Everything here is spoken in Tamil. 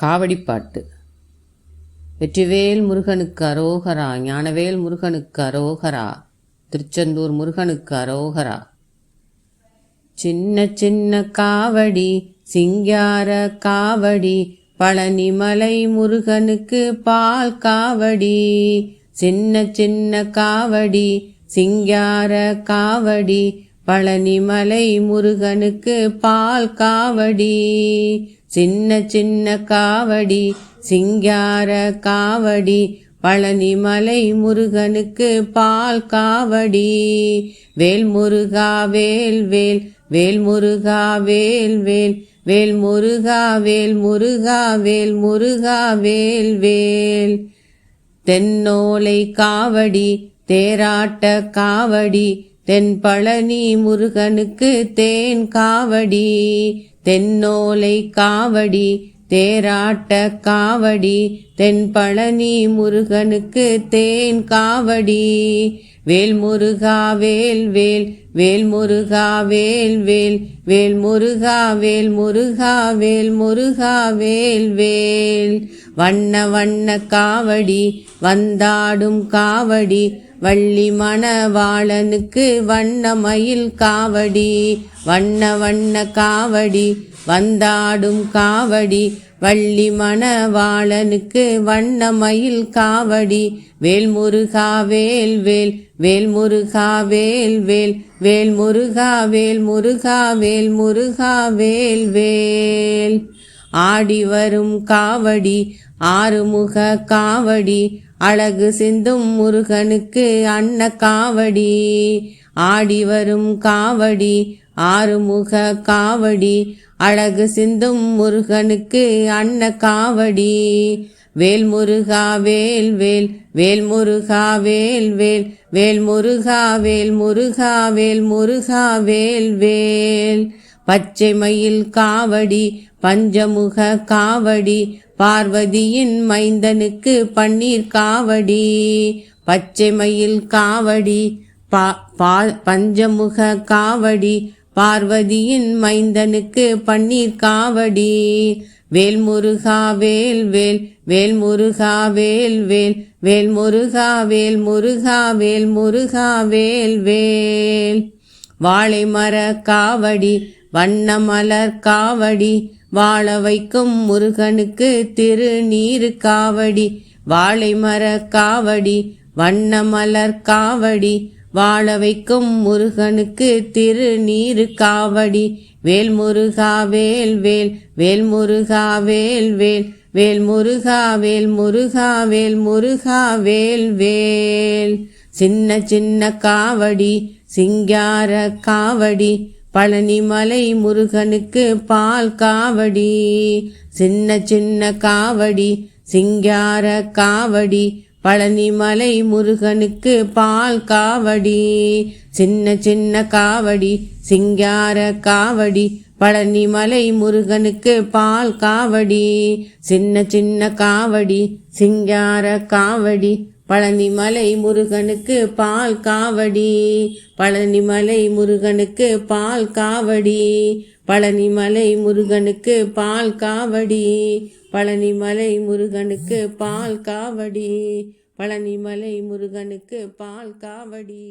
காவடிப்பாட்டு. வெற்றிவேல் முருகனுக்கு அரோகரா, ஞானவேல் முருகனுக்கு அரோகரா, திருச்செந்தூர் முருகனுக்கு அரோகரா. சின்ன சின்ன காவடி சிங்கார காவடி, பழனிமலை முருகனுக்கு பால் காவடி. சின்ன சின்ன காவடி சிங்கார காவடி, பழனிமலை முருகனுக்கு பால் காவடி. சின்ன சின்ன காவடி சிங்கார காவடி, பழனிமலை முருகனுக்கு பால் காவடி. வேல் முருகா வேல் வேல், வேல் முருகா வேல் வேல், வேல் முருகா வேல் முருகா வேல் முருகா வேல் வேல். தென்னோலை காவடி தேராட்ட காவடி, தென் பழனி முருகனுக்கு தேன் காவடி. தென்னோலை காவடி தேராட்ட காவடி, தென் பழனி முருகனுக்கு தேன் காவடி. வேல் முருகா வேல் வேல், வேல் முருகா வேல் வேல், வேல் முருகா வேல் முருகா வேல் முருகா வேல் வேல். வண்ண வண்ண காவடி வந்தாடும் காவடி, வள்ளி மணவாளனுக்கு வண்ணமயில் காவடி. வண்ண வண்ண காவடி வந்தாடும் காவடி, வள்ளி மணவாளனுக்கு வண்ணமயில் காவடி. வேல் முருகா வேல் வேல், வேல் முருகா வேல் வேல், வேல் முருகா வேல் முருகா வேல் முருகா வேல் வேல். ஆடி வரும் காவடி ஆறுமுக காவடி, அழகு சிந்தும் முருகனுக்கு அன்ன காவடி. ஆடி வரும் காவடி ஆறுமுக காவடி, அழகு சிந்தும் முருகனுக்கு அன்ன காவடி. வேல் முருகா வேல் வேல், வேல் முருகா வேல் வேல், வேல் முருகா வேல் முருகா வேல் முருகா வேல் வேல். பச்சை மயில் காவடி பஞ்சமுக காவடி, பார்வதியின் மைந்தனுக்கு பன்னீர் காவடி. பச்சை மயில் காவடி பஞ்சமுக காவடி, பார்வதியின் மைந்தனுக்கு பன்னீர் காவடி. வேல் முருகா வேல் வேல், வேல் முருகா வேல் வேல், வேல் முருகா வேல் முருகா வேல் முருகா வேல் வேல். வாழை மர காவடி வண்ணமலர் காவடி, வாழ வைக்கும் முருகனுக்கு திருநீரு காவடி. வாழை மர காவடி வண்ணமலர் காவடி, வாழ வைக்கும் முருகனுக்கு திருநீரு காவடி. வேல் முருகா வேல் வேல், வேல் முருகா வேல் வேல், வேல் முருகா வேல் முருகா வேல் முருகா வேல் வேல். சின்ன சின்ன காவடி சிங்கார காவடி, பழனிமலை முருகனுக்கு பால் காவடி. சின்ன சின்ன காவடி சிங்கார காவடி, பழனிமலை முருகனுக்கு பால் காவடி. சின்ன சின்ன காவடி சிங்கார காவடி, பழனிமலை முருகனுக்கு பால் காவடி. சின்ன சின்ன காவடி சிங்கார காவடி, பழனிமலை முருகனுக்கு பால் காவடி. பழனிமலை முருகனுக்கு பால் காவடி. பழனிமலை முருகனுக்கு பால் காவடி. பழனிமலை முருகனுக்கு பால் காவடி. பழனிமலை முருகனுக்கு பால் காவடி.